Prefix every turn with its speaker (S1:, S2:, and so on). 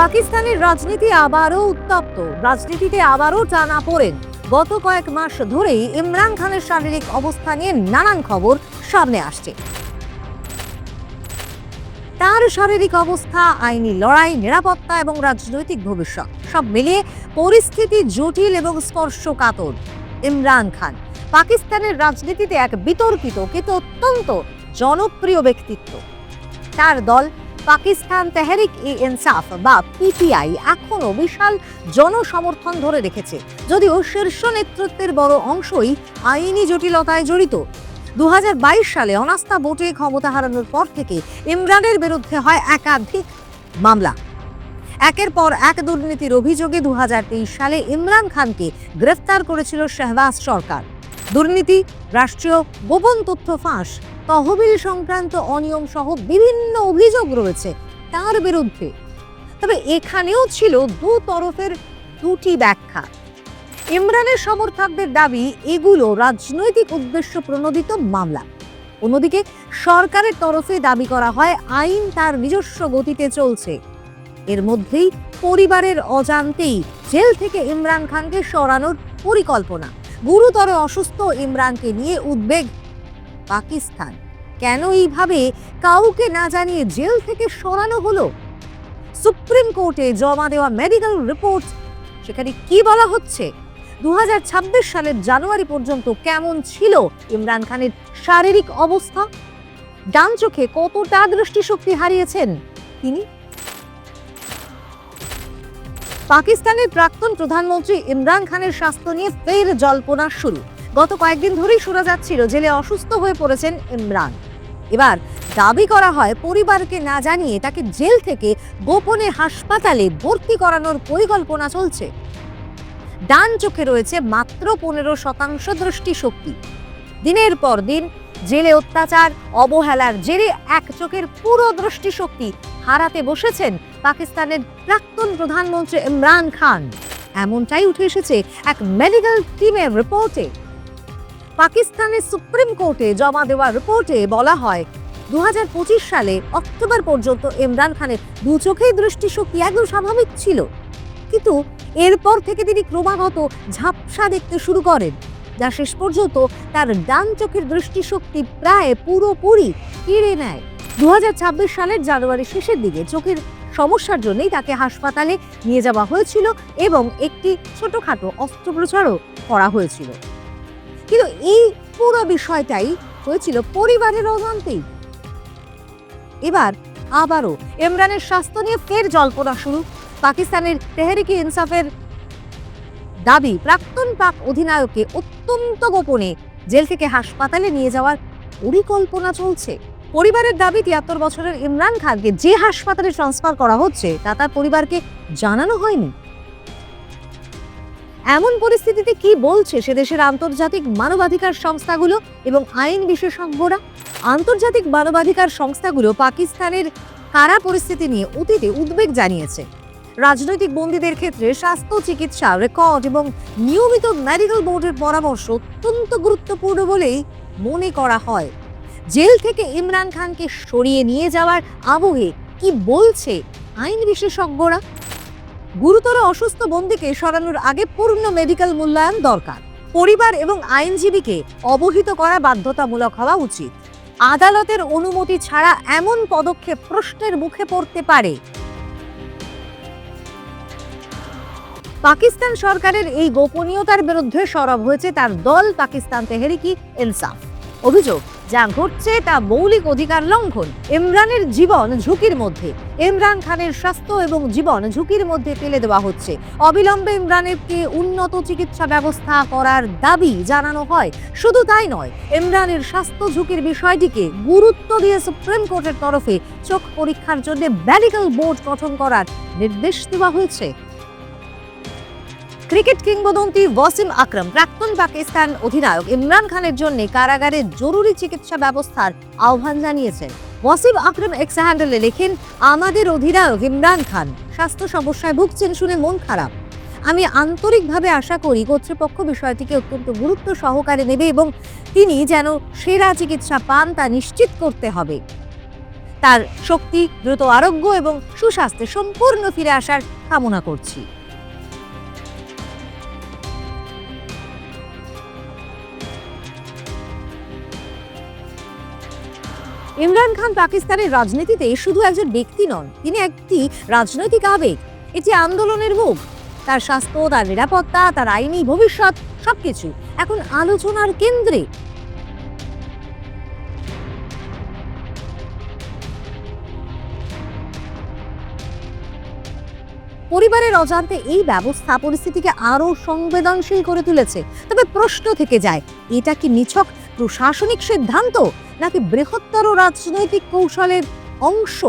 S1: পাকিস্তানের রাজনীতি আবারও উত্তপ্ত। রাজনীতিতে আবারও টানাপোড়েন। গত কয়েক মাস ধরেই ইমরান খানের শারীরিক অবস্থা নিয়ে নানান খবর সামনে আসছে। তার শারীরিক অবস্থা, আইনি লড়াই, নিরাপত্তা এবং রাজনৈতিক ভবিষ্যৎ সব মিলিয়ে পরিস্থিতি জটিল এবং স্পর্শকাতর। ইমরান খান পাকিস্তানের রাজনীতিতে এক বিতর্কিত কিন্তু অত্যন্ত জনপ্রিয় ব্যক্তিত্ব। তার দল পাকিস্তান তেহরিক-ই-ইনসাফ বা পিটিআই এখনো বিশাল জনসমর্থন ধরে রেখেছে, যদিও শীর্ষ নেতৃত্বের বড় অংশই আইনি জটিলতায় জড়িত। 2022 সালে অনাস্থা ভোটে ক্ষমতা হারানোর পর থেকে ইমরানের বিরুদ্ধে হয় একাধিক মামলা। একের পর এক দুর্নীতির অভিযোগে 2023 সালে ইমরান খানকে গ্রেফতার করেছিল শাহবাজ সরকার। দুর্নীতি, রাষ্ট্রীয় গোপন তথ্য ফাঁস, তহবিল সংক্রান্ত অনিয়ম সহ বিভিন্ন অভিযোগ রয়েছে তার বিরুদ্ধে। তবে এখানেও ছিল দু তরফের দুটি ব্যাখ্যা। ইমরানের সমর্থকদের দাবি এগুলো রাজনৈতিক উদ্দেশ্য প্রণোদিত মামলা। অন্যদিকে সরকারের তরফে দাবি করা হয় আইন তার নিজস্ব গতিতে চলছে। এর মধ্যেই পরিবারের অজান্তেই জেল থেকে ইমরান খানকে সরানোর পরিকল্পনা। গুরুতর অসুস্থ ইমরানকে নিয়ে উদ্বেগ পাকিস্তান। কেন এইভাবে কাউকে না জানিয়ে জেল থেকে সরানো হলো? সুপ্রিম কোর্টে জমা দেওয়া মেডিকেল রিপোর্ট, সেখানে কি বলা হচ্ছে? 2026 সালের জানুয়ারি পর্যন্ত কেমন ছিল ইমরান খানের শারীরিক অবস্থা? ডান চোখে কতটা দৃষ্টিশক্তি হারিয়েছেন তিনি? পাকিস্তানের প্রাক্তন প্রধানমন্ত্রী ইমরান খানের স্বাস্থ্য নিয়ে ফের জল্পনা শুরু। গত কয়েকদিন ধরেই শোনা যাচ্ছিল জেলে অসুস্থ হয়ে পড়েছেন ইমরান। এবার দাবি করা হয় পরিবারকে না জানিয়ে তাকে জেল থেকে গোপনে হাসপাতালে ভর্তি করানোর পরিকল্পনা চলছে। ডান চোখে রয়েছে মাত্র 15% দৃষ্টিশক্তি। দিনের পর দিন জেলে অত্যাচার, অবহেলার জেরে এক চোখের পুরো দৃষ্টিশক্তি হারাতে বসেছেন পাকিস্তানের প্রাক্তন প্রধানমন্ত্রী ইমরান খান। এমনটাই উঠে এসেছে এক মেডিকেল টিমের রিপোর্টে। পাকিস্তানের সুপ্রিম কোর্টে জমা দেওয়া রিপোর্টে বলা হয় 2025 সালে অক্টোবর পর্যন্ত ইমরান খানের দু চোখেই দৃষ্টিশক্তি একদম স্বাভাবিক ছিল, কিন্তু এরপর থেকে তিনি ক্রমাগত ঝাপসা দেখতে শুরু করেন, যা শেষ পর্যন্ত তার ডান চোখের দৃষ্টিশক্তি প্রায় পুরোপুরি কেড়ে নেয়। 2026 সালের জানুয়ারি শেষের দিকে চোখের সমস্যার জন্যই তাকে হাসপাতালে নিয়ে যাওয়া হয়েছিল এবং একটি ছোটখাটো অস্ত্রোপচারও করা হয়েছিল। কিন্তু এই পুরো বিষয়টাই হয়েছিল পরিবারের অজান্তেই। এবার আবারও ইমরানের স্বাস্থ্য নিয়ে ফের জল্পনা শুরু। পাকিস্তানের তেহরিক-ই-ইনসাফের দাবি প্রাক্তন পাক অধিনায়ককে অত্যন্ত গোপনে জেল থেকে হাসপাতালে নিয়ে যাওয়ার পরিকল্পনা চলছে। পরিবারের দাবি 73 বছরের ইমরান খানকে যে হাসপাতালে ট্রান্সফার করা হচ্ছে তা তার পরিবারকে জানানো হয়নি। এমন পরিস্থিতিতে কি বলছে সে দেশের আন্তর্জাতিক মানবাধিকার সংস্থাগুলো এবং আইন বিশেষজ্ঞরা? আন্তর্জাতিক মানবাধিকার সংস্থাগুলো পাকিস্তানের কারা পরিস্থিতি নিয়ে অতীতে উদ্বেগ জানিয়েছে। রাজনৈতিক বন্দীদের ক্ষেত্রে স্বাস্থ্য চিকিৎসা রেকর্ড এবং নিয়মিত মেডিকেল বোর্ডের পরামর্শ অত্যন্ত গুরুত্বপূর্ণ বলেই মনে করা হয়। জেল থেকে ইমরান খানকে সরিয়ে নিয়ে যাওয়ার আবহে কি বলছে আইন বিশেষজ্ঞরা? গুরুতর অসুস্থ বন্দীকে সরানোর আগে পূর্ণ মেডিকেল মূল্যায়ন দরকার। পরিবার এবং আইনজীবীকে অবহিত করা বাধ্যতামূলক হওয়া উচিত। আদালতের অনুমতি ছাড়া এমন পদক্ষেপ প্রশ্নের মুখে পড়তে পারে। পাকিস্তান সরকারের এই গোপনীয়তার বিরুদ্ধে সরব হয়েছে তার দল পাকিস্তান তেহরিক-ই-ইনসাফ। অভিযোগ, যা ঘটছে তা মৌলিক অধিকার লঙ্ঘন। ইমরানের জীবন ঝুঁকির মধ্যে, ইমরান খানের স্বাস্থ্য এবং জীবন ঝুঁকির মধ্যে ফেলে দেওয়া হচ্ছে। অবিলম্বে ইমরানকে উন্নত চিকিৎসা ব্যবস্থা করার দাবি জানানো হয়। শুধু তাই নয়, ইমরানের স্বাস্থ্য ঝুঁকির বিষয়টিকে গুরুত্ব দিয়ে সুপ্রিম কোর্টের তরফে চোখ পরীক্ষার জন্য মেডিকেল বোর্ড গঠন করার নির্দেশ দেওয়া হয়েছে। ক্রিকেট কিংবদন্তি ওয়াসিম আকরাম প্রাক্তন পাকিস্তান অধিনায়ক ইমরান খানের জন্য কারাগারে জরুরি চিকিৎসা ব্যবস্থার আহ্বান জানিয়েছেন। ওয়াসিম আকরাম এক্স হ্যান্ডেলে লেখেন, আমাদের অধিনায়ক ইমরান খান স্বাস্থ্য সমস্যায় ভুগছেন শুনে মন খারাপ। আমি আন্তরিকভাবে আশা করি কর্তৃপক্ষ বিষয়টিকে অত্যন্ত গুরুত্ব সহকারে নেবে এবং তিনি যেন সেরা চিকিৎসা পান তা নিশ্চিত করতে হবে। তার শক্তি, দ্রুত আরোগ্য এবং সুস্বাস্থ্যে সম্পূর্ণ ফিরে আসার কামনা করছি। ইমরান খান পাকিস্তানের রাজনীতিতে শুধু একজন ব্যক্তি নন, তিনি একটি রাজনৈতিক আবেগ। এটি আন্দোলনের মুখ। তার স্বাস্থ্য, তার নিরাপত্তা, তার আইনি ভবিষ্যৎ সবকিছু এখন আলোচনার কেন্দ্রে। পরিবারের অজান্তে এই ব্যবস্থা পরিস্থিতিকে আরো সংবেদনশীল করে তুলেছে। তবে প্রশ্ন থেকে যায়, এটা কি নিছক প্রশাসনিক সিদ্ধান্ত নাকি বৃহত্তর রাজনৈতিক কৌশলের অংশ?